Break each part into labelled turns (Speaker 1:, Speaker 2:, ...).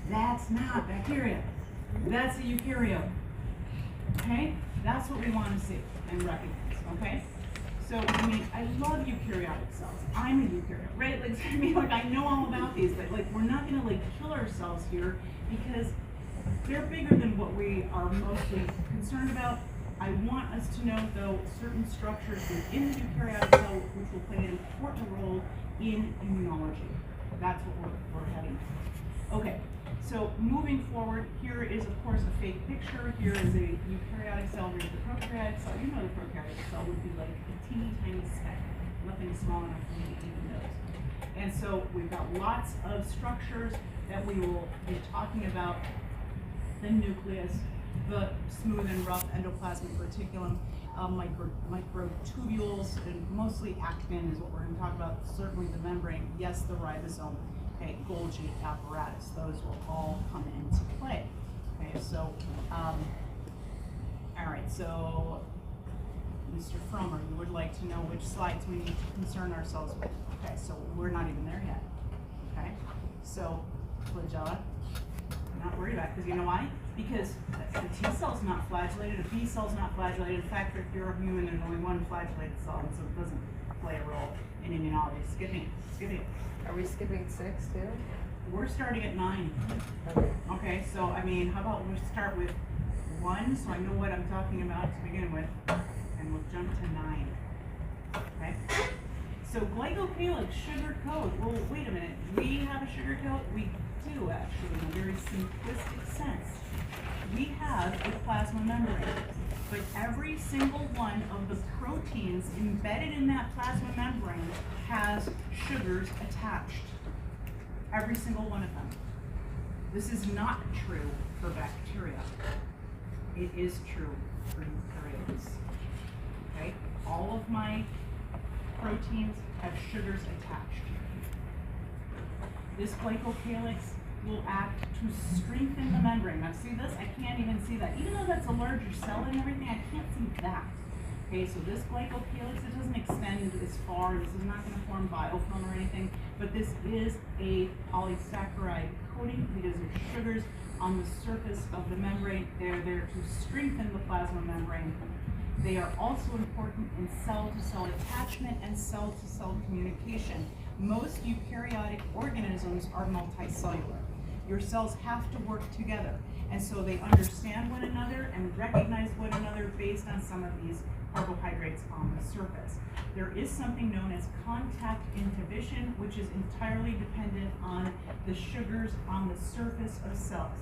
Speaker 1: That's not bacteria. That's a eukaryote. Okay? That's what we want to see and recognize. Okay? So, I mean, I love eukaryotic cells. I'm a eukaryote, right? Like, I mean, like, I know all about these, but like, we're not going to like kill ourselves here because they're bigger than what we are mostly concerned about. I want us to know, though, certain structures within the eukaryotic cell which will play an important role in immunology. That's what we're heading to. Okay, so moving forward, here is, of course, a fake picture. Here is a eukaryotic cell. Here's the prokaryotic cell. You know the prokaryotic cell would be like a teeny tiny speck, nothing small enough for me to even notice. And so we've got lots of structures that we will be talking about. The nucleus, the smooth and rough endoplasmic reticulum, microtubules, and mostly actin is what we're going to talk about. Certainly the membrane, yes, the ribosome, okay, Golgi apparatus, those will all come into play. Okay, so, all right, so Mr. Frommer, you would like to know which slides we need to concern ourselves with. Okay, so we're not even there yet. Okay, so flagella. Not worried about it, because you know why? Because the T cell's not flagellated, a B cell's not flagellated. In fact, if you're a human, there's only one flagellated cell, so it doesn't play a role in immunology. Skipping it.
Speaker 2: Are we skipping 6 too?
Speaker 1: We're starting at 9.
Speaker 2: Okay.
Speaker 1: Okay, so I mean, how about we start with 1, so I know what I'm talking about to begin with, and we'll jump to 9. Okay? So glycocalyx, sugar coat. Well, wait a minute. We have a sugar coat? We do, actually, in a very simplistic sense. We have a plasma membrane, but every single one of the proteins embedded in that plasma membrane has sugars attached. Every single one of them. This is not true for bacteria. It is true for eukaryotes. Okay? All of my proteins have sugars attached. This glycocalyx will act to strengthen the membrane. Now see this? I can't even see that. Even though that's a larger cell and everything, I can't see that. Okay, so this glycocalyx, it doesn't extend as far. This is not going to form biofilm or anything, but this is a polysaccharide coating because there's sugars on the surface of the membrane. They're there to strengthen the plasma membrane. They are also important in cell-to-cell attachment and cell-to-cell communication. Most eukaryotic organisms are multicellular. Your cells have to work together, and so they understand one another and recognize one another based on some of these carbohydrates on the surface. There is something known as contact inhibition, which is entirely dependent on the sugars on the surface of cells.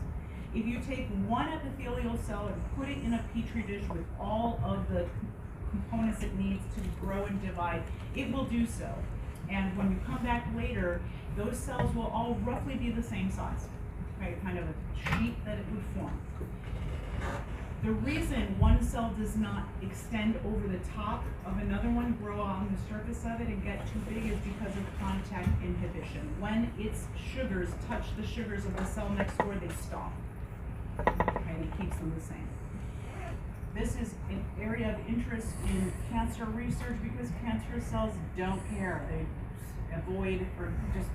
Speaker 1: If you take one epithelial cell and put it in a petri dish with all of the components it needs to grow and divide, it will do so. And when you come back later, those cells will all roughly be the same size, right? Kind of a sheet that it would form. The reason one cell does not extend over the top of another one, grow on the surface of it and get too big is because of contact inhibition. When its sugars touch the sugars of the cell next door, they stop. Okay, and it keeps them the same. This is an area of interest in cancer research because cancer cells don't care. They avoid or just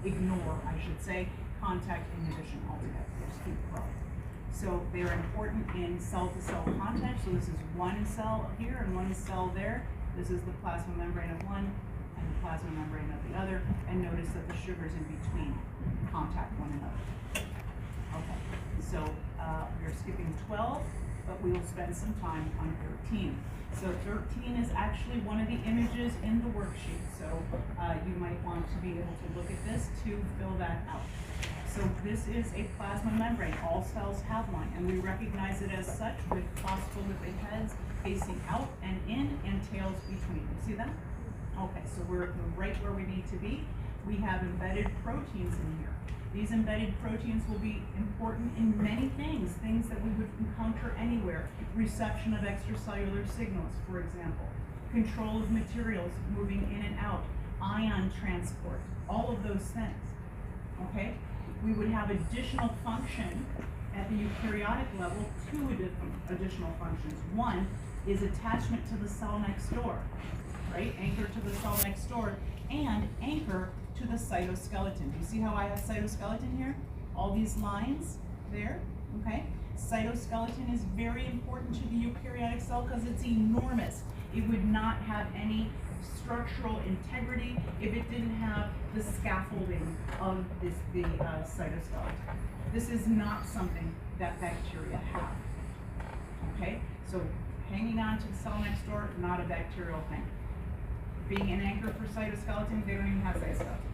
Speaker 1: ignore, I should say, contact inhibition altogether. They just keep growing. So they're important in cell-to-cell contact. So this is one cell here and one cell there. This is the plasma membrane of one and the plasma membrane of the other. And notice that the sugars in between contact one another. Okay, so we're skipping 12, but we will spend some time on 13. So 13 is actually one of the images in the worksheet. So you might want to be able to look at this to fill that out. So this is a plasma membrane. All cells have one, and we recognize it as such with phospholipid heads facing out and in and tails between. You see that? Okay, so we're right where we need to be. We have embedded proteins in here. These embedded proteins will be important in many things, things that we would encounter anywhere. Reception of extracellular signals, for example. Control of materials moving in and out. Ion transport, all of those things, okay? We would have additional function at the eukaryotic level, 2 additional functions. One is attachment to the cell next door, right? Anchor to the cell next door, and anchor to the cytoskeleton. Do you see how I have cytoskeleton here? all these lines there, okay? Cytoskeleton is very important to the eukaryotic cell because it's enormous. It would not have any structural integrity if it didn't have the scaffolding of the cytoskeleton. This is not something that bacteria have, okay? So hanging on to the cell next door, not a bacterial thing. Being an anchor for cytoskeleton, they don't even have cytoskeleton,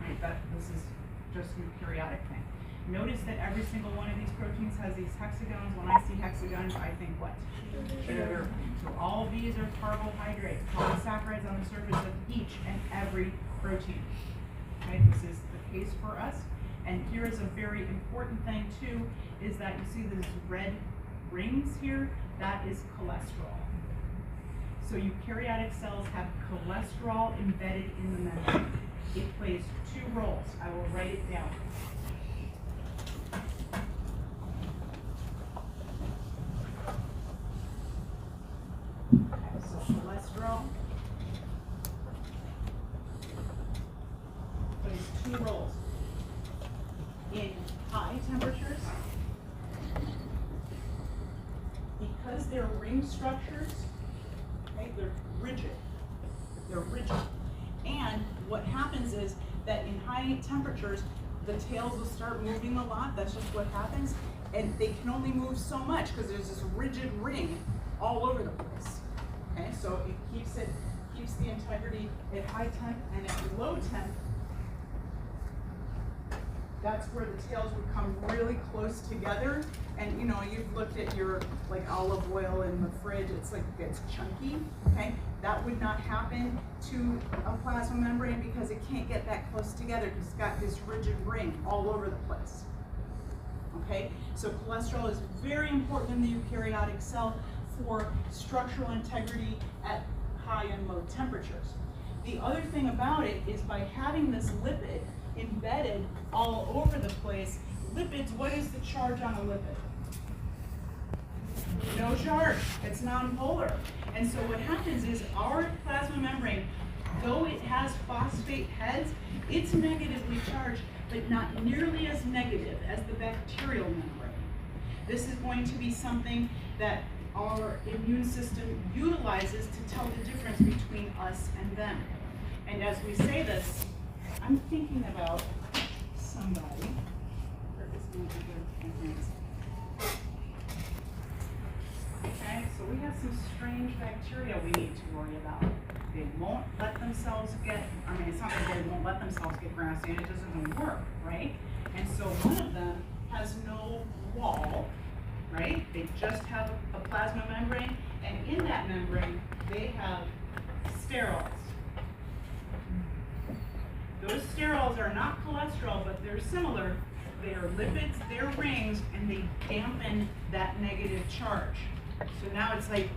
Speaker 1: right? This is just a eukaryotic thing. Notice that every single one of these proteins has these hexagons. When I see hexagons, I think what? Sugar. So all of these are carbohydrates, polysaccharides on the surface of each and every protein. Okay, this is the case for us. And here is a very important thing too, is that you see these red rings here, that is cholesterol. So eukaryotic cells have cholesterol embedded in the membrane. It plays two roles. I will write it down. Okay, so cholesterol plays two roles. In high temperatures, because they're ring structures, okay, they're rigid. They're rigid. And what happens is that in high temperatures, the tails will start moving a lot. That's just what happens. And they can only move so much because there's this rigid ring all over the place. Okay, so it keeps the integrity at high temp, and at low temp, that's where the tails would come really close together. And you know, you've looked at your like olive oil in the fridge, it's like it gets chunky, okay? That would not happen to a plasma membrane because it can't get that close together because it's got this rigid ring all over the place. Okay, so cholesterol is very important in the eukaryotic cell for structural integrity at high and low temperatures. The other thing about it is by having this lipid embedded all over the place, lipids, what is the charge on a lipid? No charge, it's nonpolar. And so what happens is our plasma membrane, though it has phosphate heads, it's negatively charged, but not nearly as negative as the bacterial membrane. This is going to be something that our immune system utilizes to tell the difference between us and them. And as we say this, I'm thinking about somebody. Where is my hands? Okay, so we have some strange bacteria we need to worry about. They won't let themselves get, it's not that they won't let themselves get grassy, and it doesn't work, right? And so one of them has no wall, right? They just have a plasma membrane, and in that membrane, they have sterols. Those sterols are not cholesterol, but they're similar. They are lipids, they're rings, and they dampen that negative charge. So now it's like,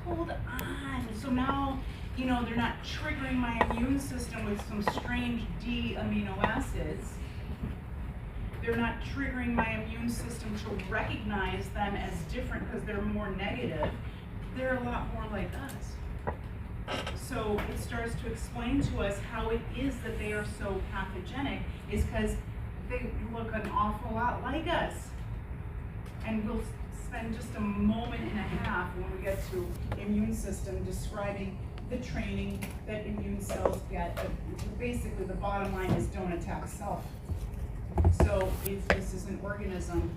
Speaker 1: hold on. So now, you know, they're not triggering my immune system with some strange D amino acids. They're not triggering my immune system to recognize them as different because they're more negative. They're a lot more like us. So it starts to explain to us how it is that they are so pathogenic is because they look an awful lot like us. And we'll spend just a moment and a half when we get to immune system describing the training that immune cells get. Basically, the bottom line is don't attack self. So if this is an organism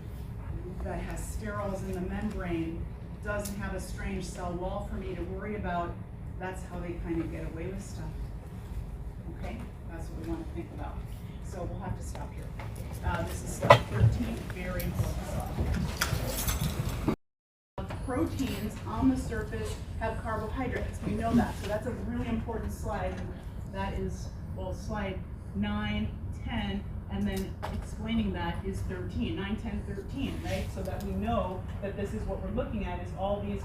Speaker 1: that has sterols in the membrane, doesn't have a strange cell wall for me to worry about, that's how they kind of get away with stuff. Okay, that's what we want to think about. So we'll have to stop here. This is slide 13, very important slide. Proteins on the surface have carbohydrates. We know that, so that's a really important slide. That is, well, slide 9, 10, and then explaining that is 13, 9, 10, 13, right? So that we know that this is what we're looking at is all these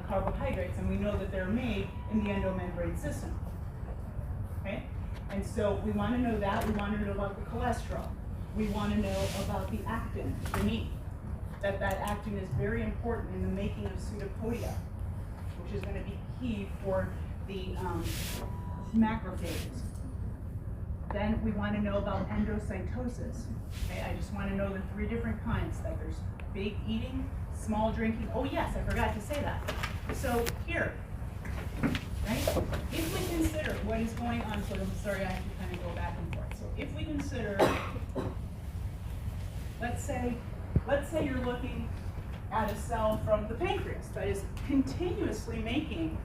Speaker 1: carbohydrates, and we know that they're made in the endomembrane system, okay? And so we want to know that. We want to know about the cholesterol. We want to know about the actin beneath. That actin is very important in the making of pseudopodia, which is going to be key for the macrophages. Then we want to know about endocytosis. Okay, I just want to know the 3 different kinds. Like there's big eating, small drinking. Oh yes, I forgot to say that. So here, right? If we consider what is going on, so I'm sorry, I have to kind of go back and forth. So if we consider, let's say you're looking at a cell from the pancreas that is continuously making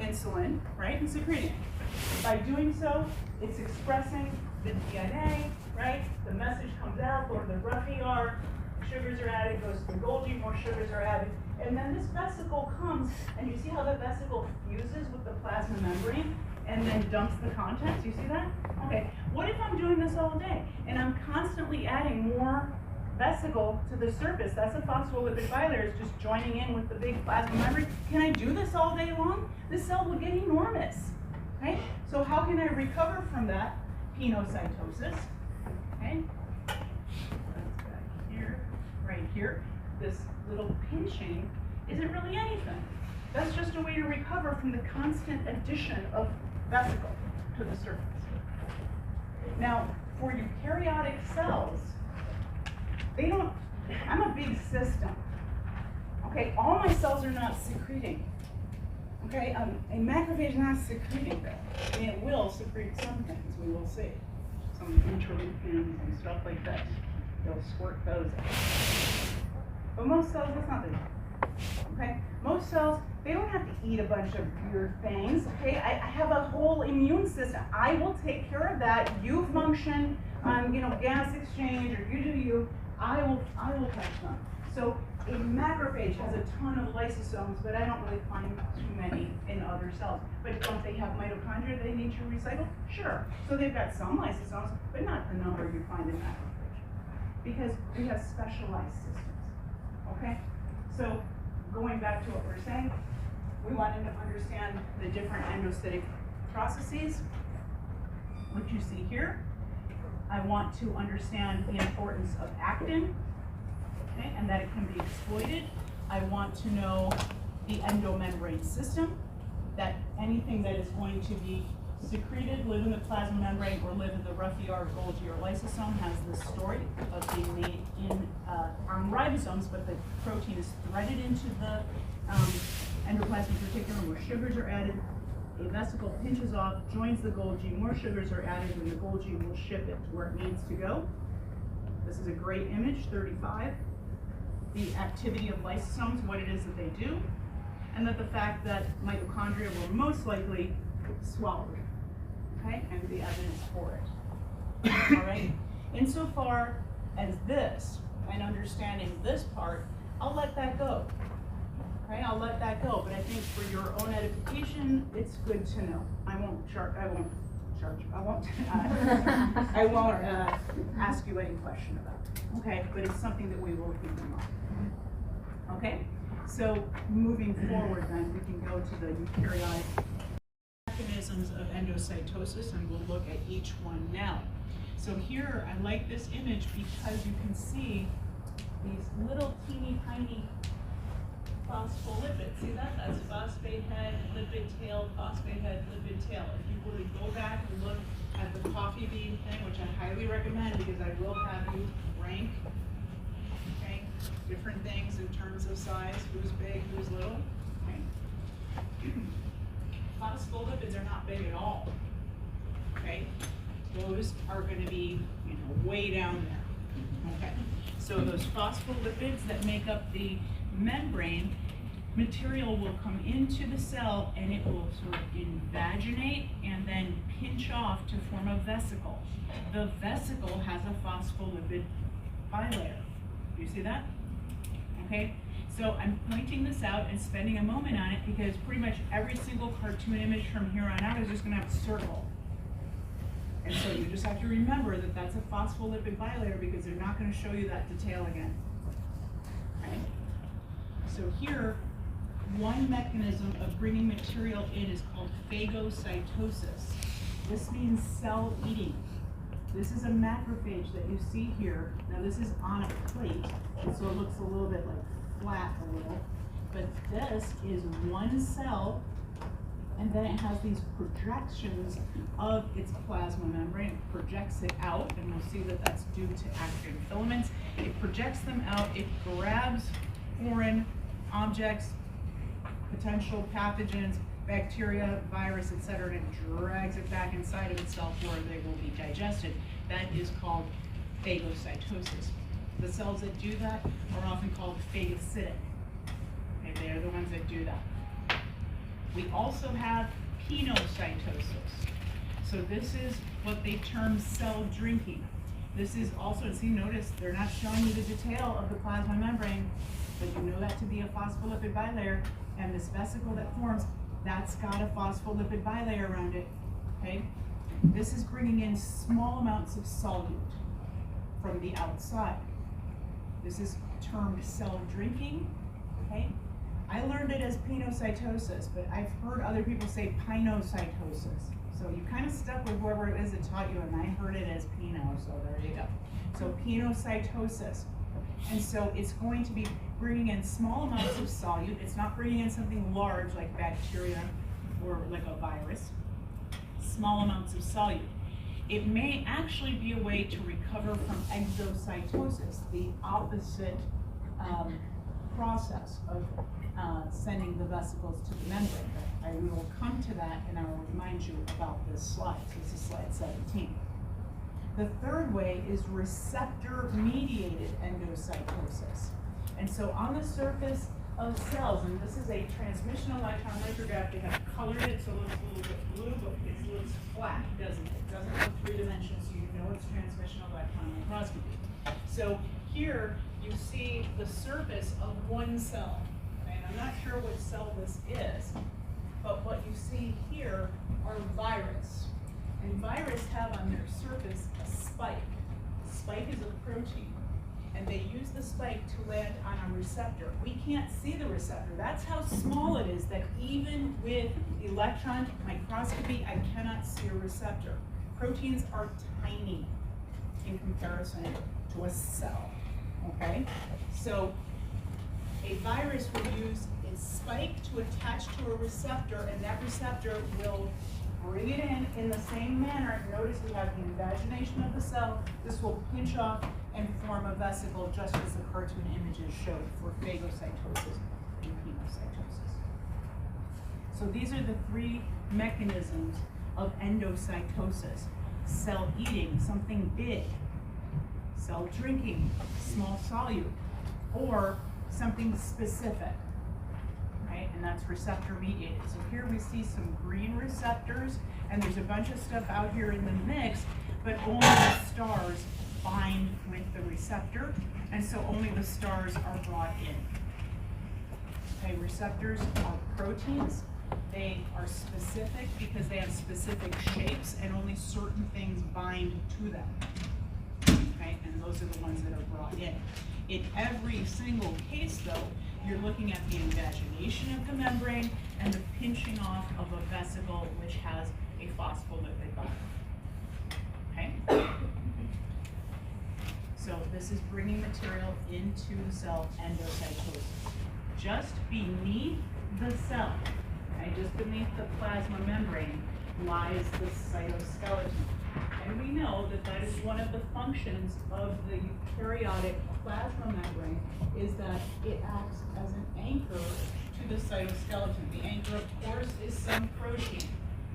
Speaker 1: insulin, right, and secreting it. By doing so, it's expressing the DNA, right? The message comes out, go to the rough ER, sugars are added, goes to the Golgi, more sugars are added, and then this vesicle comes, and you see how the vesicle fuses with the plasma membrane and then dumps the contents? You see that? Okay, what if I'm doing this all day and I'm constantly adding more vesicle to the surface? That's a phospholipid bilayer, it's just joining in with the big plasma membrane. Can I do this all day long? This cell will get enormous, okay? So how can I recover from that penocytosis? Okay, that's back here, right here. This little pinching isn't really anything. That's just a way to recover from the constant addition of vesicle to the surface. Now, for eukaryotic cells, they don't, I'm a big system. Okay, all my cells are not secreting. Okay, a macrophage is not secreting that. I mean, it will secrete some things, we will see. Some interleukins and stuff like that. They'll squirt those out. But most cells, that's not the deal. Okay, most cells, they don't have to eat a bunch of weird things. Okay, I have a whole immune system. I will take care of that. You function on, gas exchange, or you do you. I will touch them. So a macrophage has a ton of lysosomes, but I don't really find too many in other cells. But don't they have mitochondria they need to recycle? Sure. So they've got some lysosomes, but not the number you find in macrophage. Because we have specialized systems. Okay? So going back to what we're saying, we wanted to understand the different endocytic processes. What you see here, I want to understand the importance of actin, okay, and that it can be exploited. I want to know the endomembrane system, that anything that is going to be secreted, live in the plasma membrane, or live in the rough ER, Golgi, or lysosome has this story of being made on ribosomes, but the protein is threaded into the endoplasmic reticulum where sugars are added. A vesicle pinches off, joins the Golgi, more sugars are added, and the Golgi will ship it to where it needs to go. This is a great image, 35. The activity of lysosomes, what it is that they do, and that the fact that mitochondria were most likely swallowed, okay, and the evidence for it. All right, insofar as this, and understanding this part, I'll let that go. Okay, I'll let that go, but I think for your own edification, it's good to know. I won't ask you any question about it. Okay, but it's something that we will keep in mind. Okay, so moving forward then, we can go to the eukaryotic mechanisms of endocytosis, and we'll look at each one now. So here, I like this image because you can see these little teeny tiny phospholipids. See that? That's phosphate head, lipid tail, phosphate head, lipid tail. If you were to go back and look at the coffee bean thing, which I highly recommend because I will have you rank, okay, different things in terms of size, who's big, who's little. Okay. Phospholipids are not big at all. Okay, those are going to be, way down there. Okay, so those phospholipids that make up the membrane material will come into the cell and it will sort of invaginate and then pinch off to form a vesicle. The vesicle has a phospholipid bilayer. Do you see that? Okay, so I'm pointing this out and spending a moment on it because pretty much every single cartoon image from here on out is just going to have a circle. And so you just have to remember that that's a phospholipid bilayer because they're not going to show you that detail again. Okay? So here, one mechanism of bringing material in is called phagocytosis. This means cell eating. This is a macrophage that you see here. Now this is on a plate, and so it looks a little bit like flat a little. But this is one cell and then it has these projections of its plasma membrane. It projects it out, and we'll see that that's due to actin filaments. It projects them out, it grabs foreign objects, potential pathogens, bacteria, virus, etc., and it drags it back inside of itself where they will be digested. That is called phagocytosis. The cells that do that are often called phagocytic. Okay, they're the ones that do that. We also have pinocytosis. So this is what they term cell drinking. This is also, see, notice they're not showing you the detail of the plasma membrane, but you know that to be a phospholipid bilayer, and this vesicle that forms, that's got a phospholipid bilayer around it, okay? This is bringing in small amounts of solute from the outside. This is termed cell drinking, okay? I learned it as pinocytosis, but I've heard other people say pinocytosis. So you kind of stuck with whoever it is that taught you, and I heard it as pino, so there you go. So pinocytosis. And so it's going to be bringing in small amounts of solute. It's not bringing in something large like bacteria or like a virus. Small amounts of solute. It may actually be a way to recover from exocytosis, the opposite process of sending the vesicles to the membrane. I will come to that, and I will remind you about this slide. So this is slide 17. The third way is receptor-mediated endocytosis. And so on the surface of cells, and this is a transmission electron micrograph, they have colored it so it looks a little bit blue, but it looks flat, doesn't it? It doesn't look three-dimensional, so you know it's transmission electron microscopy. So here you see the surface of one cell. And I'm not sure what cell this is, but what you see here are virus. And virus have on their surface a spike. A spike is a protein, and they use the spike to land on a receptor. We can't see the receptor. That's how small it is that even with electron microscopy, I cannot see a receptor. Proteins are tiny in comparison to a cell, okay? So a virus will use its spike to attach to a receptor, and that receptor will bring it in the same manner. Notice we have the invagination of the cell. This will pinch off and form a vesicle, just as the cartoon images showed for phagocytosis and pinocytosis. So these are the three mechanisms of endocytosis. Cell eating, something big. Cell drinking, small solute. Or something specific. Right? And that's receptor mediated. So here we see some green receptors, and there's a bunch of stuff out here in the mix, but only the stars bind with the receptor, and so only the stars are brought in. Okay, receptors are proteins. They are specific because they have specific shapes, and only certain things bind to them. Okay, and those are the ones that are brought in. In every single case, though, you're looking at the invagination of the membrane and the pinching off of a vesicle which has a phospholipid bilayer. Okay? So this is bringing material into the cell endocytosis. Just beneath the cell, okay, just beneath the plasma membrane, lies the cytoskeleton. And we know that that is one of the functions of the eukaryotic plasma membrane, is that it acts as an anchor to the cytoskeleton. The anchor, of course, is some protein.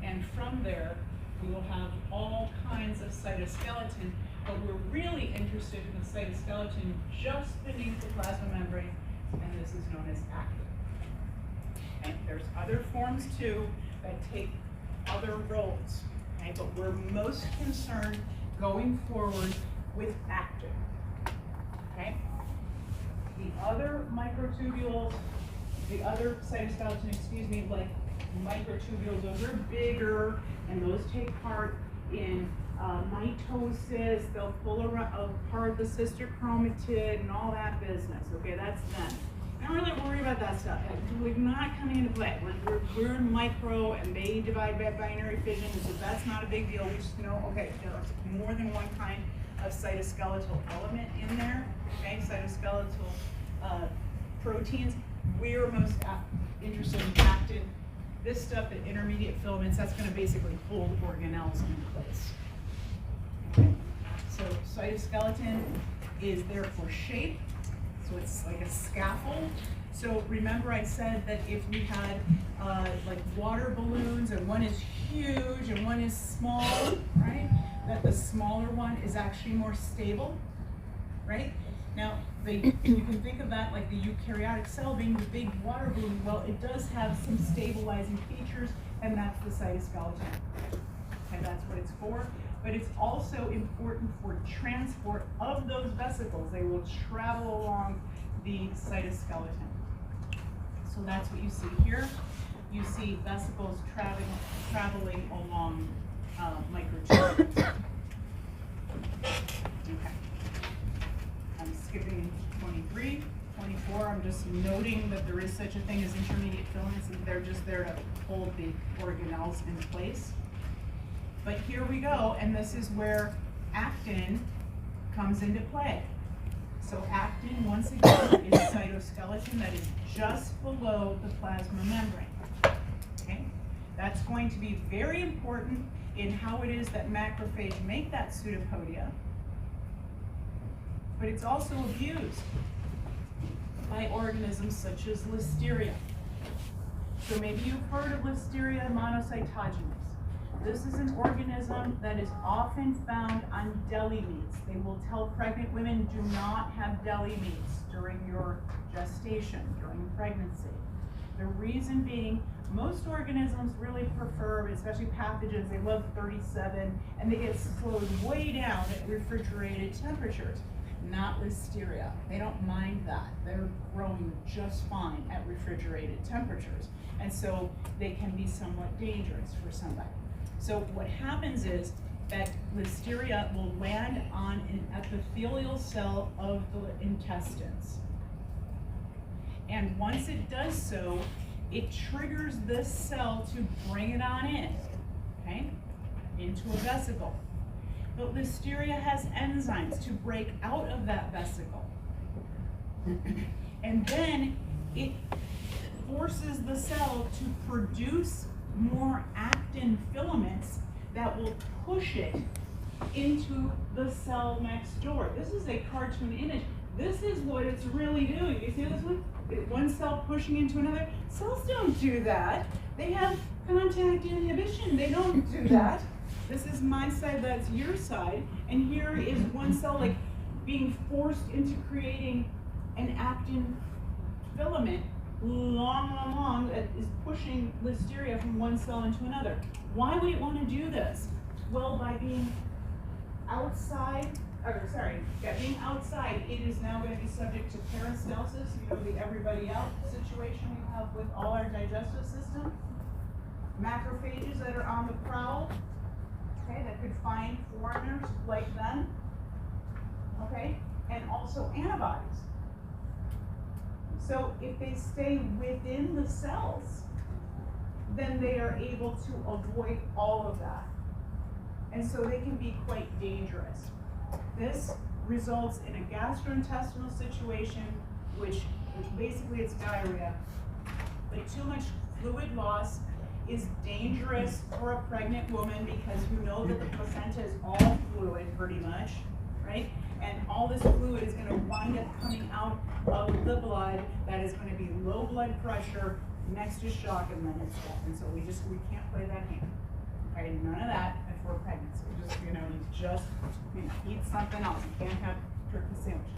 Speaker 1: And from there, we will have all kinds of cytoskeleton, but we're really interested in the cytoskeleton just beneath the plasma membrane, and this is known as actin. And there's other forms too that take other roles. Okay, but we're most concerned going forward with actin. Okay? The other microtubules, the other cytoskeleton, like microtubules, those are bigger, and those take part in mitosis. They'll pull apart the sister chromatid and all that business. Okay, that's them. Don't really worry about that stuff. We're not coming into play. We're in micro, and they divide by binary fission, so that's not a big deal. We just know, okay, there's more than one kind of cytoskeletal element in there. Okay, cytoskeletal proteins. We're most interested in actin this stuff, the intermediate filaments, that's gonna basically hold organelles in place. Okay? So cytoskeleton is there for shape, so it's like a scaffold. So remember I said that if we had like water balloons and one is huge and one is small, right? That the smaller one is actually more stable, right? Now, you can think of that like the eukaryotic cell being the big water balloon. Well, it does have some stabilizing features, and that's the cytoskeleton. Okay, that's what it's for. But it's also important for transport of those vesicles. They will travel along the cytoskeleton. So that's what you see here. You see vesicles traveling along microtubules. Okay. I'm skipping 23, 24. I'm just noting that there is such a thing as intermediate filaments, and they're just there to hold the organelles in place. But here we go, and this is where actin comes into play. So actin, once again, is cytoskeleton that is just below the plasma membrane. Okay? That's going to be very important in how it is that macrophages make that pseudopodia, but it's also abused by organisms such as Listeria. So maybe you've heard of Listeria monocytogenes. This is an organism that is often found on deli meats. They will tell pregnant women, do not have deli meats during your gestation, during pregnancy. The reason being, most organisms really prefer, especially pathogens, they love 37, and they get slowed way down at refrigerated temperatures. Not Listeria. They don't mind that. They're growing just fine at refrigerated temperatures. And so they can be somewhat dangerous for somebody. So what happens is that Listeria will land on an epithelial cell of the intestines. And once it does so, it triggers this cell to bring it on in, okay, into a vesicle. But Listeria has enzymes to break out of that vesicle. And then it forces the cell to produce more actin filaments that will push it into the cell next door. This is a cartoon image. This is what it's really doing. You see this one? One cell pushing into another. Cells don't do that. They have contact inhibition. They don't do that. This is my side, that's your side. And here is one cell like being forced into creating an actin filament long, that is pushing Listeria from one cell into another. Why would it want to do this? Well, by being outside, being outside, it is now going to be subject to peristalsis, you know, the everybody out situation we have with all our digestive system. Macrophages that are on the prowl, okay, that could find foreigners like them, okay, and also antibodies. So if they stay within the cells, then they are able to avoid all of that. And so they can be quite dangerous. This results in a gastrointestinal situation, which basically it's diarrhea. But too much fluid loss is dangerous for a pregnant woman because you know that the placenta is all fluid pretty much, right? And all this fluid is going to wind up coming out of the blood. That is going to be low blood pressure next to shock, and then it's death. And so we can't play that game. Okay, none of that before pregnancy. Just eat something else. You can't have turkey sandwiches.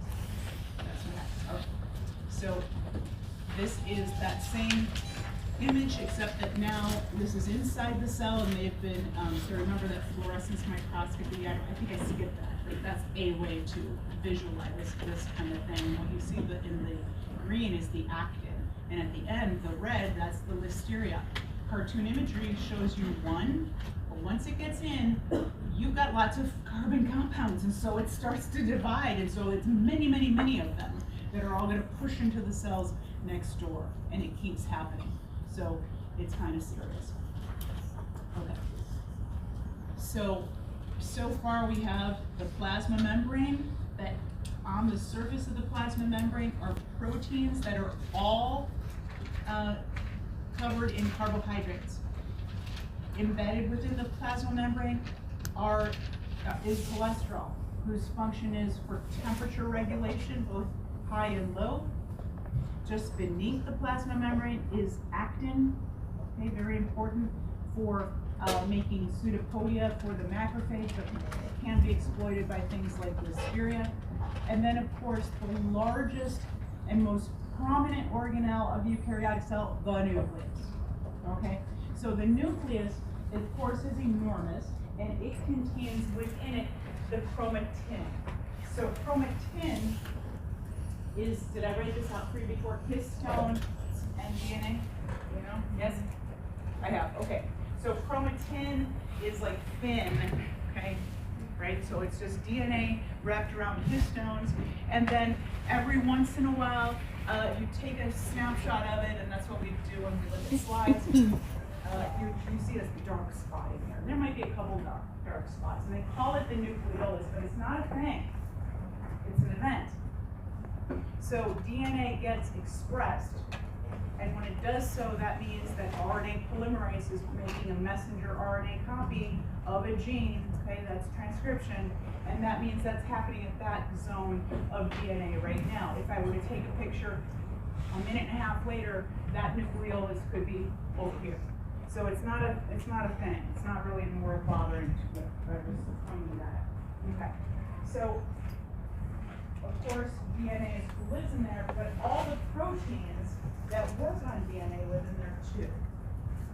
Speaker 1: That's what happens. Okay. So this is that same image, except that now this is inside the cell, and they've been, so remember that fluorescence microscopy, I think I skipped that. Like that's a way to visualize this kind of thing. What you see in the green is the actin, and at the end, the red, that's the Listeria. Cartoon imagery shows you one, but once it gets in, you've got lots of carbon compounds, and so it starts to divide, and so it's many, many, many of them that are all going to push into the cells next door, and it keeps happening. So it's kind of serious. Okay. So far we have the plasma membrane, that on the surface of the plasma membrane are proteins that are all covered in carbohydrates. Embedded within the plasma membrane is cholesterol, whose function is for temperature regulation, both high and low. Just beneath the plasma membrane is actin, okay, very important for making pseudopodia for the macrophage, but it can be exploited by things like listeria. And then, of course, the largest and most prominent organelle of the eukaryotic cell, the nucleus. Okay, so the nucleus, of course, is enormous, and it contains within it the chromatin. So chromatin is, did I write this out for you before? Histone and DNA, you know? Yes? I have, okay. So chromatin is like thin, okay? Right, so it's just DNA wrapped around histones, and then every once in a while, you take a snapshot of it, and that's what we do when we look at slides. You see this dark spot in there. There might be a couple dark spots, and they call it the nucleolus, but it's not a thing. It's an event. So DNA gets expressed, and when it does so, that means that RNA polymerase is making a messenger RNA copy of a gene, okay, that's transcription, and that means that's happening at that zone of DNA right now. If I were to take a picture a minute and a half later, that nucleolus could be over here. So it's not a thing. It's not really worth bothering with. But I'm just pointing that out. Okay. So of course DNA is who lives in there, but all the proteins that work on DNA live in there too.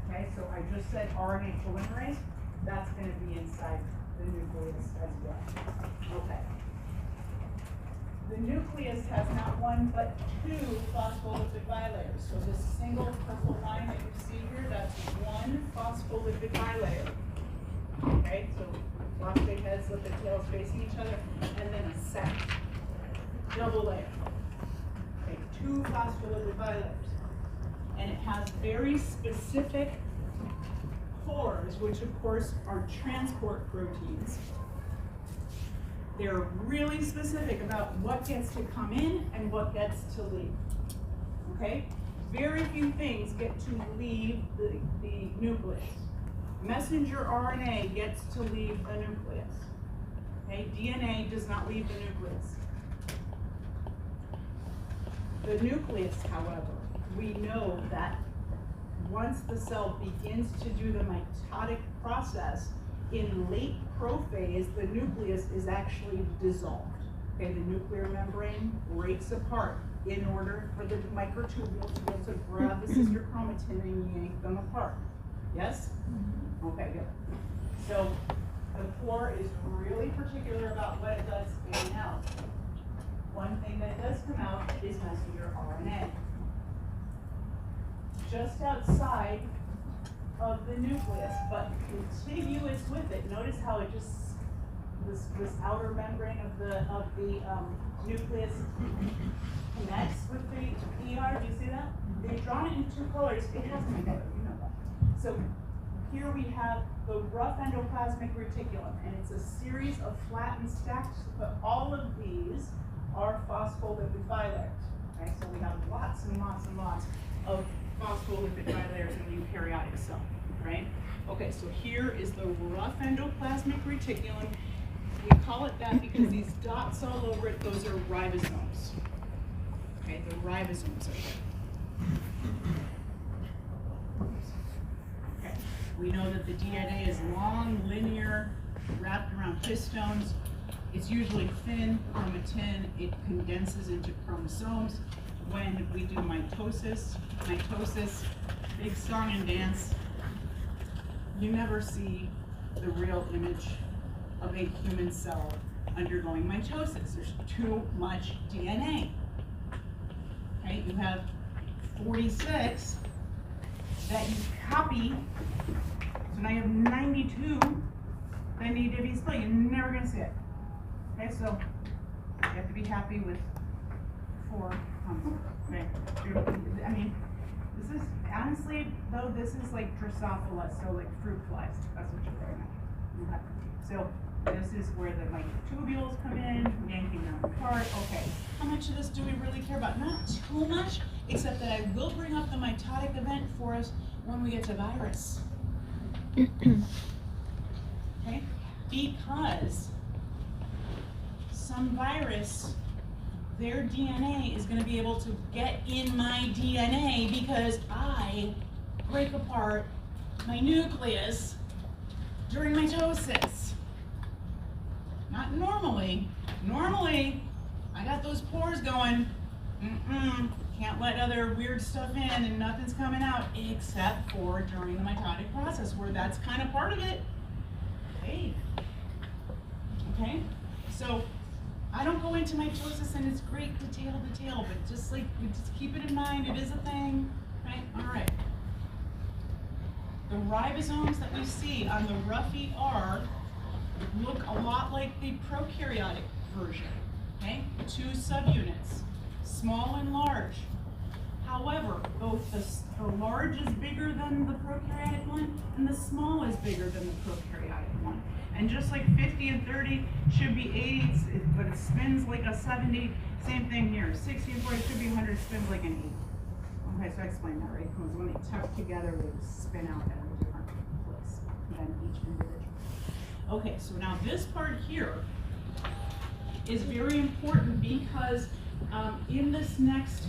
Speaker 1: Okay, so I just said RNA polymerase, that's going to be inside the nucleus as well. Okay. The nucleus has not one but two phospholipid bilayers. So this single purple line that you see here, that's one phospholipid bilayer. Okay, so phosphate heads, lipid tails facing each other, and then a second double layer. Okay, two phospholipid bilayers. And it has very specific pores, which of course are transport proteins. They're really specific about what gets to come in and what gets to leave. Okay? Very few things get to leave the nucleus. Messenger RNA gets to leave the nucleus. Okay? DNA does not leave the nucleus. The nucleus, however, we know that once the cell begins to do the mitotic process, in late prophase, the nucleus is actually dissolved. Okay, the nuclear membrane breaks apart in order for the microtubules to be able to grab the sister chromatin and yank them apart. Yes? Okay, good. So the pore is really particular about what it does in and out. One thing that does come out is messenger RNA. Just outside of the nucleus, but contiguous with it. Notice how it just this outer membrane of the nucleus connects with the ER. Do you see that? They've drawn it in two colors. It has to be color, you know that. So here we have the rough endoplasmic reticulum, and it's a series of flattened stacks, but all of these are phospholipid bilayers. Okay, so we have lots and lots and lots of phospholipid bilayers in the eukaryotic cell, right? Okay, so here is the rough endoplasmic reticulum. We call it that because these dots all over it, those are ribosomes. Okay, the ribosomes are there. Okay, we know that the DNA is long, linear, wrapped around histones. It's usually thin, chromatin. It condenses into chromosomes. When we do mitosis, big song and dance, you never see the real image of a human cell undergoing mitosis. There's too much DNA. Okay, you have 46 that you copy, so now you have 92 that need to be split. You're never gonna see it. Okay, so you have to be happy with 4. Okay. I mean, this is honestly though, this is like Drosophila, so like fruit flies. That's what you're looking at. Okay. So This is where the microtubules come in, yanking them apart. Okay, how much of this do we really care about? Not too much, except that I will bring up the mitotic event for us when we get to virus. Okay, because some virus, their DNA is going to be able to get in my DNA because I break apart my nucleus during mitosis. Not normally. Normally, I got those pores going. Can't let other weird stuff in and nothing's coming out except for during the mitotic process where that's kind of part of it. Hey. Okay? So, I don't go into mitosis and it's great detail, but just keep it in mind, it is a thing, right? All right. The ribosomes that we see on the rough ER look a lot like the prokaryotic version, okay? 2 subunits, small and large. However, both the large is bigger than the prokaryotic one and the small is bigger than the prokaryotic one. And just like 50 and 30 should be 80, but it spins like a 70, same thing here. 60 and 40 should be 100, spins like an 8. Okay, so I explained that, right? Because when they tuck together, they spin out at a different place than each individual. Okay, so now this part here is very important because in this next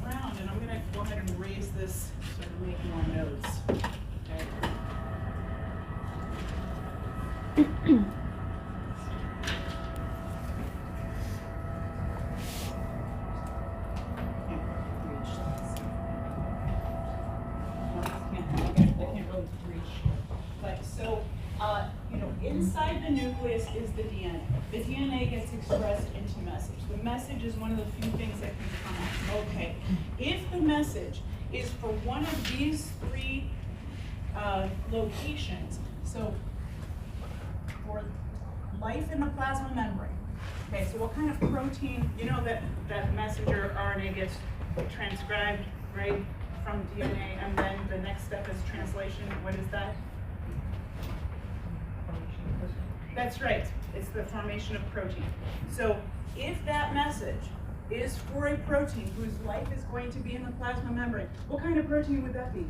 Speaker 1: round, and I'm going to go ahead and raise this so I can make more notes. Okay. Inside the nucleus is the DNA. The DNA gets expressed into message. The message is one of the few things that can come out. Okay, if the message is for one of these 3 locations, so for life in the plasma membrane, okay, so what kind of protein, you know that messenger RNA gets transcribed, right, from DNA, and then the next step is translation. What is that? That's right, it's the formation of protein. So if that message is for a protein whose life is going to be in the plasma membrane, what kind of protein would that be?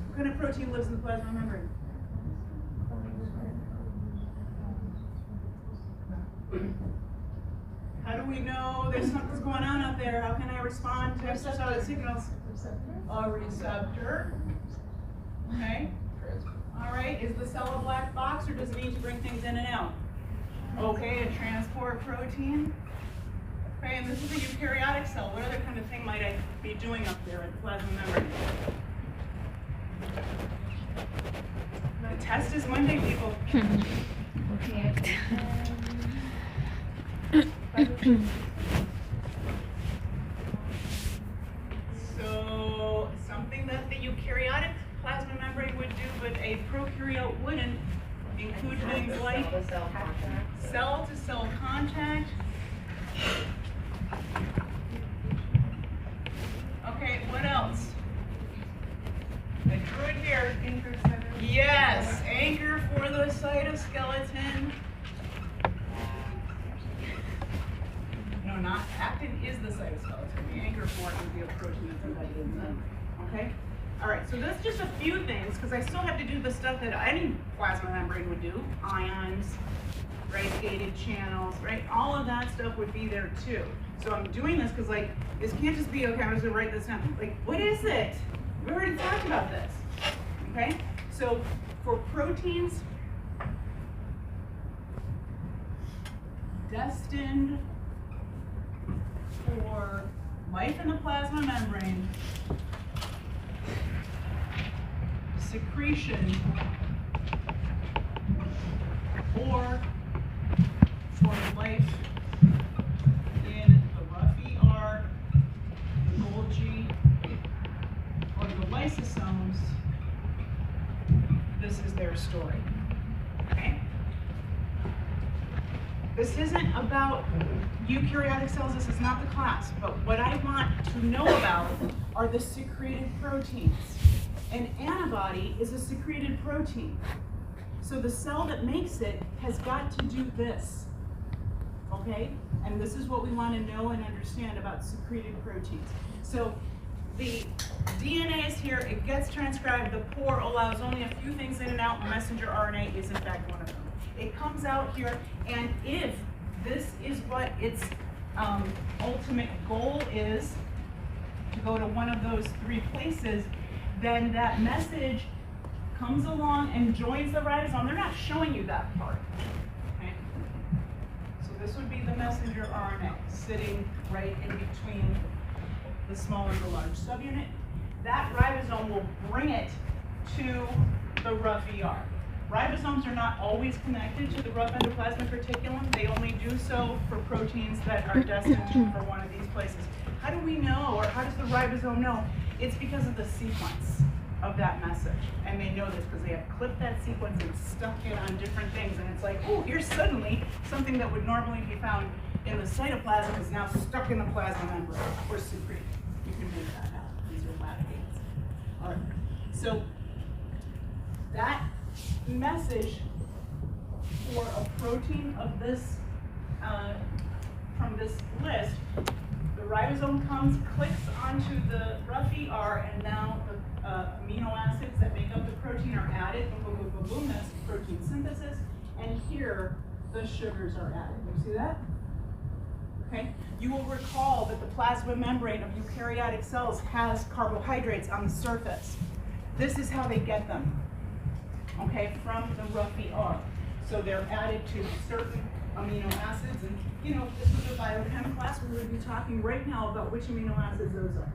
Speaker 1: What kind of protein lives in the plasma membrane? How do we know there's something's going on out there? How can I respond to extracellular signals? A receptor. Okay. All right, is the cell a black box or does it need to bring things in and out? Okay, a transport protein. Okay, and this is a eukaryotic cell. What other kind of thing might I be doing up there at the plasma membrane? The test is Monday, people. So, something that the eukaryotic plasma membrane would do, but a prokaryote wouldn't, include things like cell-to-cell contact. Okay, what else? I drew it here. Yes, anchor for the cytoskeleton. No, not actin is the cytoskeleton. The anchor for it would be a protein that's embedded in them. Okay? All right, so that's just a few things, because I still have to do the stuff that any plasma membrane would do. Ions, right, gated channels, right? All of that stuff would be there too. So I'm doing this because, like, this can't just be, okay, I'm just gonna write this down. Like, what is it? We already talked about this, okay? So for proteins destined for life in the plasma membrane, secretion, or for life in the rough ER, the Golgi, or the lysosomes, this is their story. Okay? This isn't about eukaryotic cells, this is not the class, but what I want to know about are the secreted proteins. An antibody is a secreted protein. So the cell that makes it has got to do this, okay? And this is what we want to know and understand about secreted proteins. So the DNA is here, it gets transcribed, the pore allows only a few things in and out, messenger RNA is in fact one of them. It comes out here, and if this is what its ultimate goal is, to go to one of those three places, then that message comes along and joins the ribosome. They're not showing you that part, okay? So this would be the messenger RNA sitting right in between the small and the large subunit. That ribosome will bring it to the rough ER. Ribosomes are not always connected to the rough endoplasmic reticulum. They only do so for proteins that are destined for one of these places. How do we know, or how does the ribosome know? It's because of the sequence of that message. And they know this because they have clipped that sequence and stuck it on different things. And it's like, oh, here's suddenly something that would normally be found in the cytoplasm is now stuck in the plasma membrane or secreted. You can make that out. These are lab dates. All right. So that message for a protein of this, from this list, the ribosome comes, clicks onto the rough ER, and now the amino acids that make up the protein are added. Boom, boom, boom, boom, boom. That's protein synthesis. And here, the sugars are added. You see that? Okay. You will recall that the plasma membrane of eukaryotic cells has carbohydrates on the surface. This is how they get them, okay, from the rough ER. So they're added to certain amino acids, and you know, if this was a biochem class, we would be talking right now about which amino acids those are,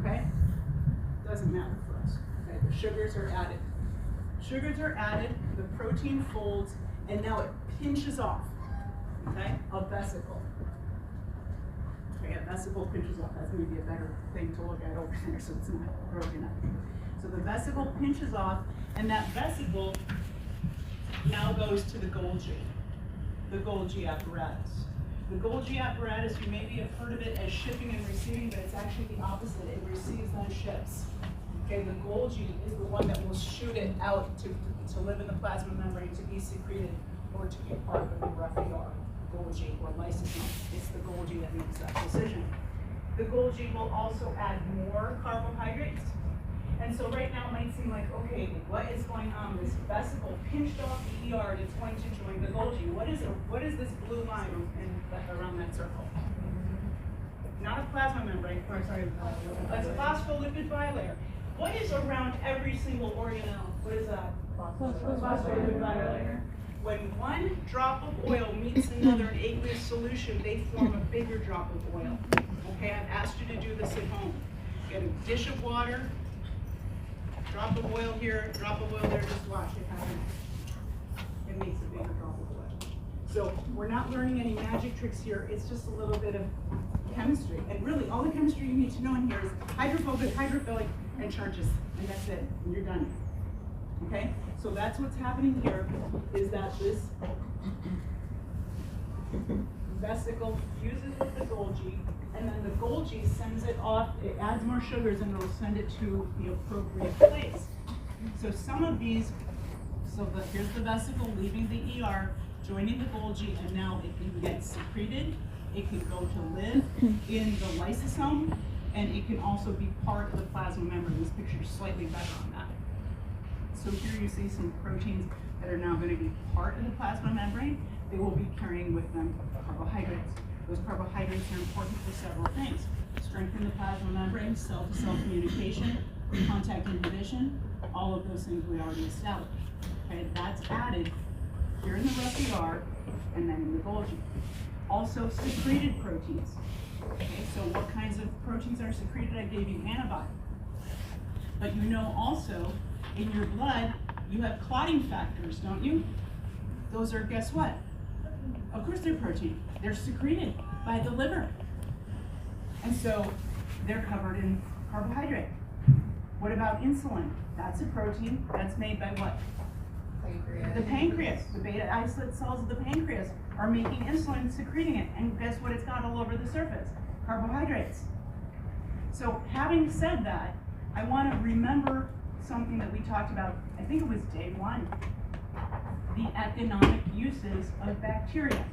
Speaker 1: okay? Doesn't matter for us, okay? The sugars are added. Sugars are added, the protein folds, and now it pinches off, okay, a vesicle. Okay, a vesicle pinches off. That's going to be a better thing to look at over there, so it's not broken up. So the vesicle pinches off, and that vesicle now goes to the Golgi apparatus. The Golgi apparatus, you maybe have heard of it as shipping and receiving, but it's actually the opposite. It receives then ships. Okay, the Golgi is the one that will shoot it out to live in the plasma membrane, to be secreted, or to be part of the rough ER. Golgi or lysosome. It's the Golgi that makes that decision. The Golgi will also add more carbohydrates. And so right now it might seem like, okay, what is going on? This vesicle pinched off the ER and it's going to join the Golgi. What is this blue line around that circle? Not a plasma membrane, or sorry, it's a phospholipid bilayer. What is around every single organelle? What is that? Phospholipid bilayer. When one drop of oil meets another in aqueous solution, they form a bigger drop of oil. Okay, I've asked you to do this at home. Get a dish of water, drop of oil here, drop of oil there, just watch it happen. It makes a bigger drop of oil. So we're not learning any magic tricks here, it's just a little bit of chemistry. And really, all the chemistry you need to know in here is hydrophobic, hydrophilic, and charges. And that's it, and you're done. Okay? So that's what's happening here, is that this vesicle fuses with the Golgi, and then the Golgi sends it off, it adds more sugars, and it'll send it to the appropriate place. So some of these, here's the vesicle leaving the ER, joining the Golgi, and now it can get secreted, it can go to live in the lysosome, and it can also be part of the plasma membrane. This picture is slightly better on that. So here you see some proteins that are now going to be part of the plasma membrane. They will be carrying with them carbohydrates. Those carbohydrates are important for several things. Strengthen the plasma membrane, cell-to-cell communication, contact inhibition, all of those things we already established. Okay, that's added here in the rough ER and then in the Golgi. Also secreted proteins. Okay, so what kinds of proteins are secreted? I gave you antibody. But you know also, in your blood, you have clotting factors, don't you? Those are, guess what? Of course they're protein. They're secreted by the liver. And so they're covered in carbohydrate. What about insulin? That's a protein. That's made by what?
Speaker 2: Pancreas.
Speaker 1: The pancreas, the beta isolate cells of the pancreas are making insulin, secreting it, and guess what it's got all over the surface? Carbohydrates. So having said that, I want to remember something that we talked about, I think it was day one, the economic uses of bacteria,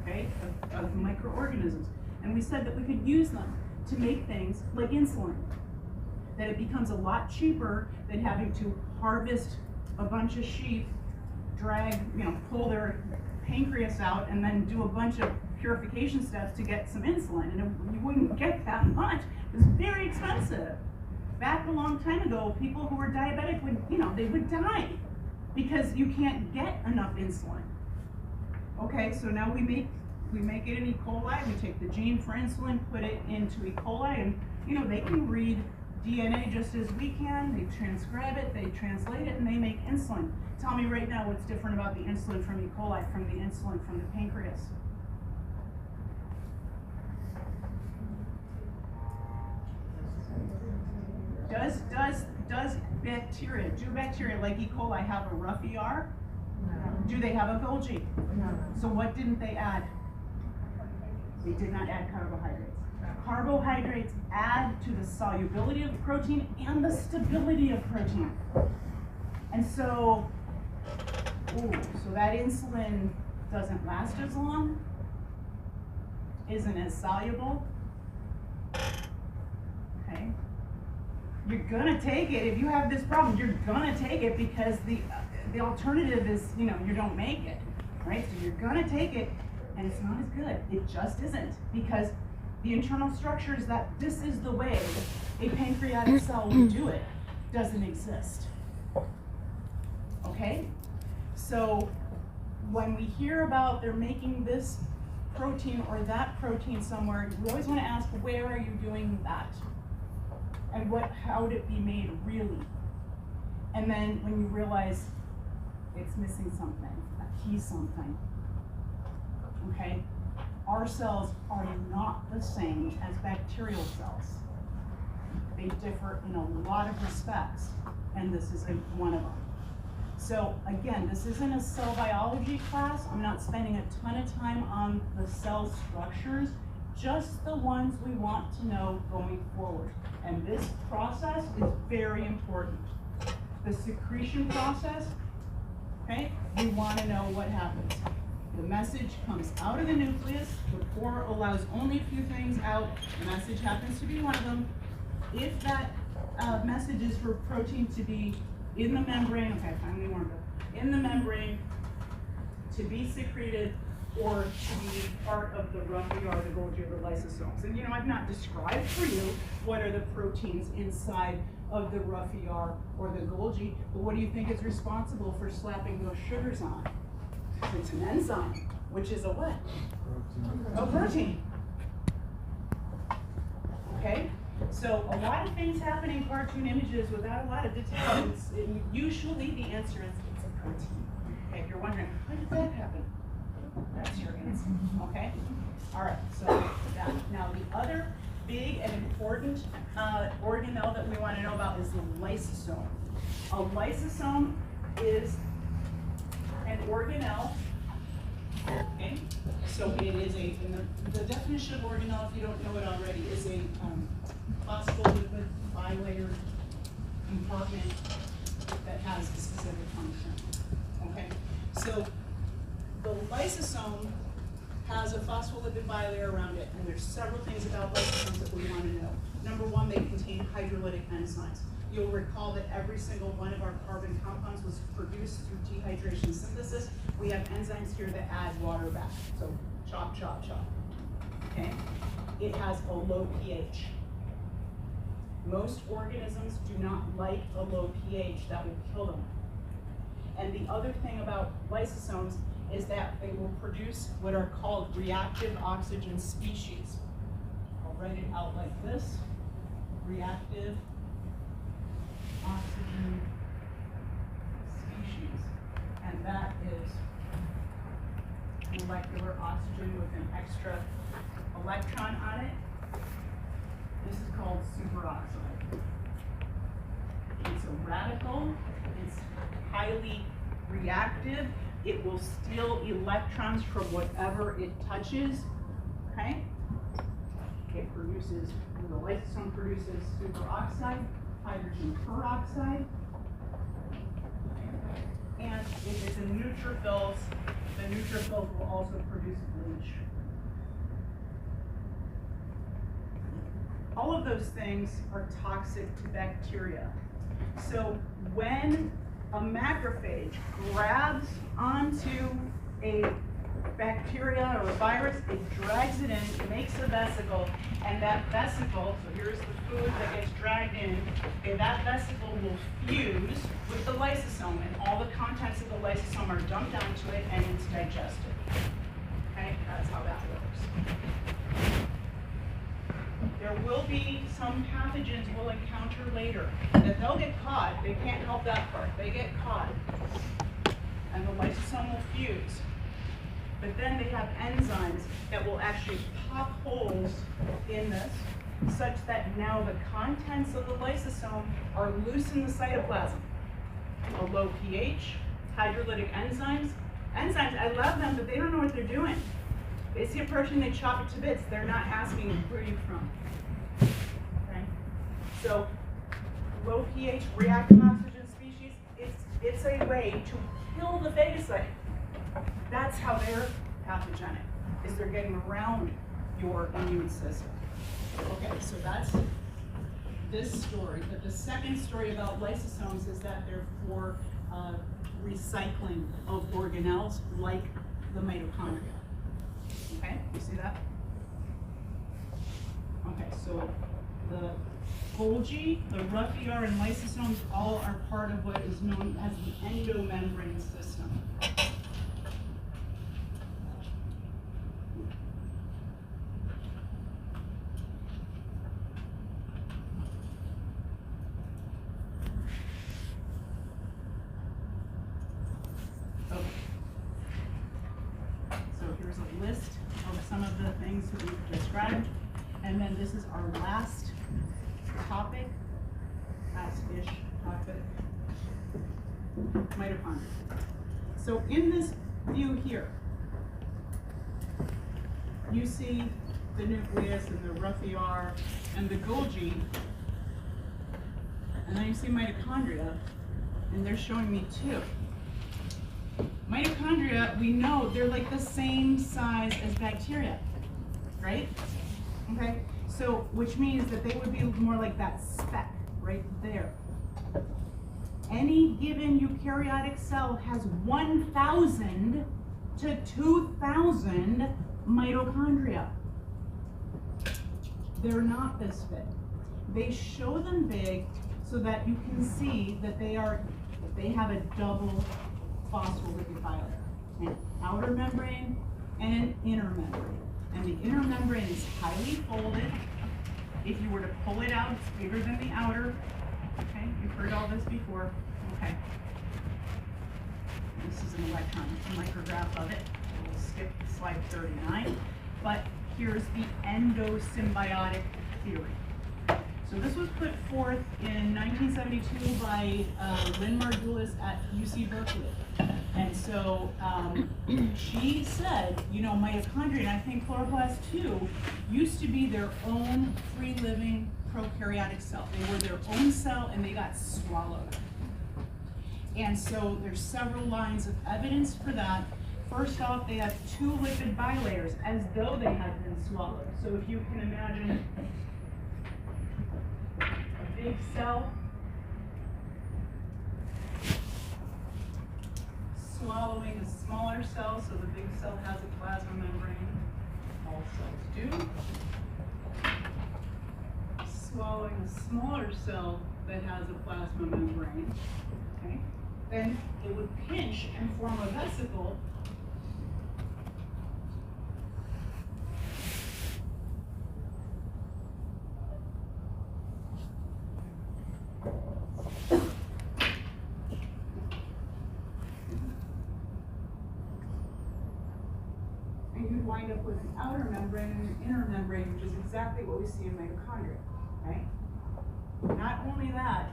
Speaker 1: okay, of microorganisms. And we said that we could use them to make things like insulin, that it becomes a lot cheaper than having to harvest a bunch of sheep, drag, pull their pancreas out and then do a bunch of purification steps to get some insulin. And you wouldn't get that much. It was very expensive. Back a long time ago, people who were diabetic would, they would die because you can't get enough insulin. Okay, so now we make it in E. coli, we take the gene for insulin, put it into E. coli, and they can read DNA just as we can. They transcribe it, they translate it, and they make insulin. Tell me right now what's different about the insulin from E. coli from the insulin from the pancreas. Does bacteria like E. coli have a rough ER?
Speaker 2: No.
Speaker 1: Do they have a Golgi?
Speaker 2: No.
Speaker 1: So what didn't they add? They did not add carbohydrates. Carbohydrates add to the solubility of protein and the stability of protein. And so that insulin doesn't last as long, isn't as soluble. Okay. You're gonna take it if you have this problem. You're gonna take it because the alternative is, you don't make it, right? So you're gonna take it, and it's not as good. It just isn't, because the internal structures that this is the way a pancreatic cell would do it doesn't exist. Okay? So when we hear about they're making this protein or that protein somewhere, we always want to ask, where are you doing that? And how would it be made really? And then when you realize it's missing something, a key something, okay? Our cells are not the same as bacterial cells. They differ in a lot of respects, and this is one of them. So again, this isn't a cell biology class. I'm not spending a ton of time on the cell structures, just the ones we want to know going forward. And this process is very important. The secretion process, okay, we want to know what happens. The message comes out of the nucleus. The pore allows only a few things out. The message happens to be one of them. If that message is for protein to be in the membrane, okay, finally warmed up, in the membrane, to be secreted, or to be part of the rough ER, the Golgi, or the lysosomes. And I've not described for you what are the proteins inside of the rough ER or the Golgi, but what do you think is responsible for slapping those sugars on? It's an enzyme, which is a what? Protein. A protein. Okay? So a lot of things happen in cartoon images without a lot of detail. Usually the answer is it's a protein. Okay, if you're wondering, how did that happen? That's your answer. Okay? All right, so that. Now the other big and important organelle that we want to know about is the lysosome. A lysosome is an organelle. Okay, so it is the definition of organelle, if you don't know it already, is a phospholipid bilayer compartment that has a specific function. Okay, so the lysosome has a phospholipid bilayer around it, and there's several things about lysosomes that we want to know. Number one, they contain hydrolytic enzymes. You'll recall that every single one of our carbon compounds was produced through dehydration synthesis. We have enzymes here that add water back. So chop, chop, chop. Okay? It has a low pH. Most organisms do not like a low pH. That will kill them. And the other thing about lysosomes is that they will produce what are called reactive oxygen species. I'll write it out like this. Reactive oxygen species, and that is molecular oxygen with an extra electron on it. This is called superoxide. It's a radical, it's highly reactive. It will steal electrons from whatever it touches, okay? It produces, the lysosome produces superoxide, hydrogen peroxide. And if it's in neutrophils, the neutrophils will also produce bleach. All of those things are toxic to bacteria. So when a macrophage grabs onto a bacteria or a virus, it drags it in, it makes a vesicle, and that vesicle, so here's the food that gets dragged in, okay, that vesicle will fuse with the lysosome, and all the contents of the lysosome are dumped onto it, and it's digested. Okay, that's how that works. There will be some pathogens we'll encounter later that they'll get caught. They can't help that part. They get caught, and the lysosome will fuse. But then they have enzymes that will actually pop holes in this, such that now the contents of the lysosome are loose in the cytoplasm. A low pH, hydrolytic enzymes. Enzymes, I love them, but they don't know what they're doing. They see a protein, they chop it to bits. They're not asking, where are you from? Okay? So, low pH reactive oxygen species, it's a way to kill the phagocyte. That's how they're pathogenic, is they're getting around your immune system. Okay, so that's this story. But the second story about lysosomes is that they're for recycling of organelles like the mitochondria. Okay, you see that? Okay, so the Golgi, the rough ER, and lysosomes all are part of what is known as the endomembrane system. Some of the things that we've described, and then this is our last topic, last-ish topic, mitochondria. So in this view here, you see the nucleus and the rough ER and the Golgi, and then you see mitochondria, and they're showing me two. Mitochondria, we know they're like the same size as bacteria, right? Okay, so which means that they would be more like that speck right there. Any given eukaryotic cell has 1,000 to 2,000 mitochondria. They're not this big. They show them big so that you can see that they have a double phospholipid bilayer, an outer membrane and an inner membrane. And the inner membrane is highly folded. If you were to pull it out, it's bigger than the outer. Okay, you've heard all this before. Okay. This is an electron micrograph of it. We'll skip slide 39. But here's the endosymbiotic theory. So this was put forth in 1972 by Lynn Margulis at UC Berkeley. And so she said, you know, mitochondria, and I think chloroplasts too, used to be their own free-living prokaryotic cell. They were their own cell and they got swallowed. And so there's several lines of evidence for that. First off, they have two lipid bilayers as though they had been swallowed. So if you can imagine a big cell swallowing a smaller cell, so the big cell has a plasma membrane. All cells do. Swallowing a smaller cell that has a plasma membrane. Okay? Then it would pinch and form a vesicle. And you'd wind up with an outer membrane and an inner membrane, which is exactly what we see in mitochondria. Okay? Not only that,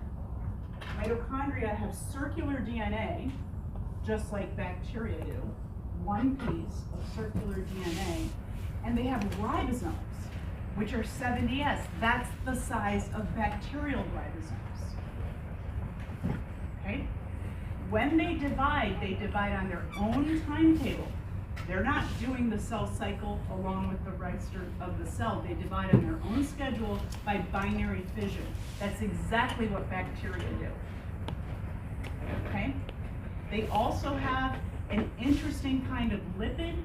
Speaker 1: mitochondria have circular DNA, just like bacteria do, one piece of circular DNA, and they have ribosomes, which are 70S. That's the size of bacterial ribosomes. Okay? When they divide on their own timetable. They're not doing the cell cycle along with the rest of the cell. They divide on their own schedule by binary fission. That's exactly what bacteria do. Okay? They also have an interesting kind of lipid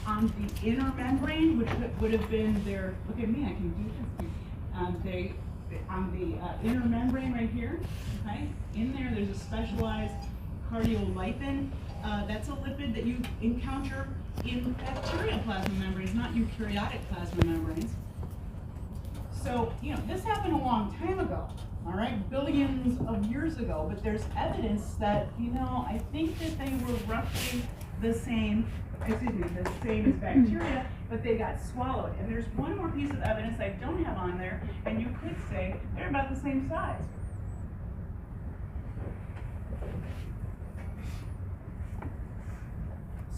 Speaker 1: on the inner membrane, which would have been their, look at me, I can do this. On the inner membrane right here, okay? In there, there's a specialized cardiolipin. That's a lipid that you encounter in bacterial plasma membranes, not eukaryotic plasma membranes. So, this happened a long time ago, all right, billions of years ago, but there's evidence that, I think that they were roughly the same as bacteria, but they got swallowed. And there's one more piece of evidence I don't have on there, and you could say they're about the same size.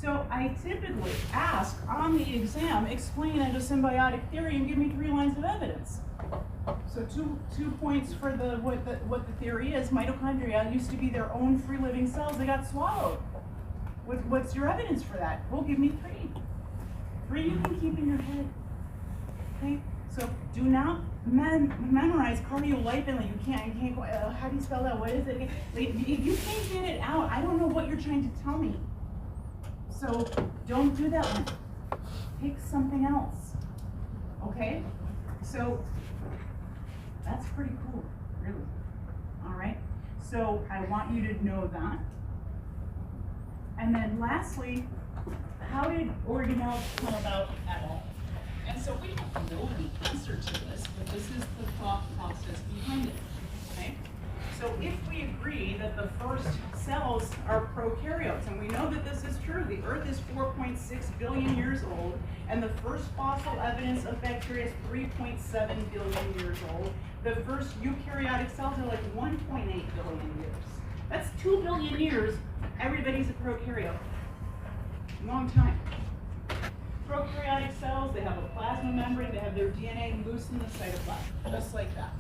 Speaker 1: So I typically ask on the exam, explain endosymbiotic theory and give me 3 lines of evidence. So two points for what the theory is. Mitochondria used to be their own free living cells. They got swallowed. What's your evidence for that? Well, give me 3. 3 you can keep in your head. Okay? So do not memorize cardiolipin. Like you can't go, how do you spell that? What is it? Like, if you can't get it out, I don't know what you're trying to tell me. So don't do that one. Pick something else. Okay? So that's pretty cool, really. All right? So I want you to know that. And then lastly, how did organelles come about at all? And so we don't know the answer to this, but this is the thought process behind it. Okay? So if we agree that the first cells are prokaryotes, and we know that this is true, the Earth is 4.6 billion years old, and the first fossil evidence of bacteria is 3.7 billion years old. The first eukaryotic cells are like 1.8 billion years. That's 2 billion years, everybody's a prokaryote. Long time. Prokaryotic cells, they have a plasma membrane, they have their DNA loose in the cytoplasm, just like that.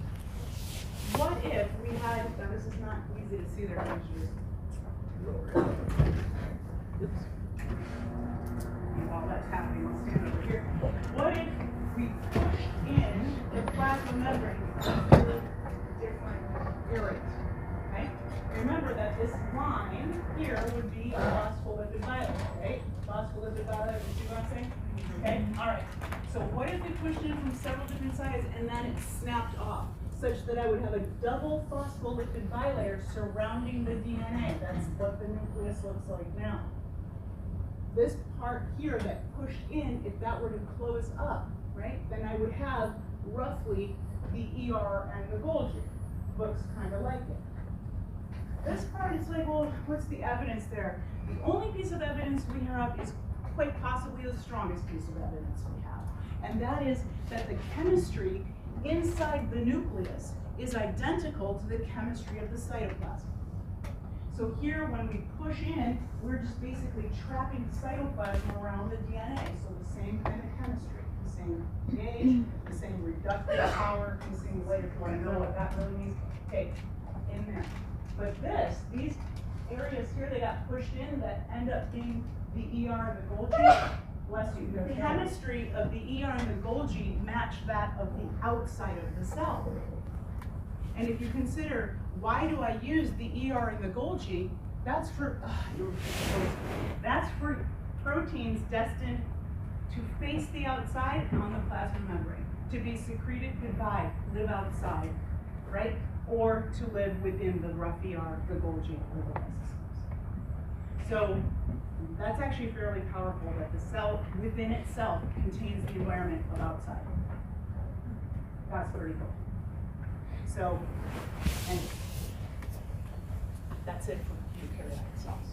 Speaker 1: What if we had, now this is not easy to see there, actually. Oops. While that's happening, I'll stand over here. What if we pushed in the plasma membrane to different areas? Okay? Remember that this line here would be a phospholipid bilayer, right? Phospholipid bilayer, you see what I'm saying? Okay? Alright. So what if we pushed in from several different sides and then it snapped off? Such that I would have a double phospholipid bilayer surrounding the DNA. That's what the nucleus looks like now. This part here that pushed in, if that were to close up, right, then I would have roughly the ER and the Golgi. Looks kind of like it. This part is like, well, what's the evidence there? The only piece of evidence we have is quite possibly the strongest piece of evidence we have. And that is that the chemistry inside the nucleus is identical to the chemistry of the cytoplasm. So here, when we push in, we're just basically trapping the cytoplasm around the DNA. So the same kind of chemistry, the same pH, the same reductive power, the same way, if you want to know what that really means, okay, in there. But these areas here, they got pushed in that end up being the ER and the Golgi. Bless you. The chemistry of the ER and the Golgi match that of the outside of the cell. And if you consider, why do I use the ER and the Golgi? That's for proteins destined to face the outside on the plasma membrane, to be secreted goodbye, live outside, right? Or to live within the rough ER, the Golgi, or the lysosomes. So that's actually fairly powerful, that the cell within itself contains the environment of outside. That's pretty cool. So, and that's it for eukaryotic cells.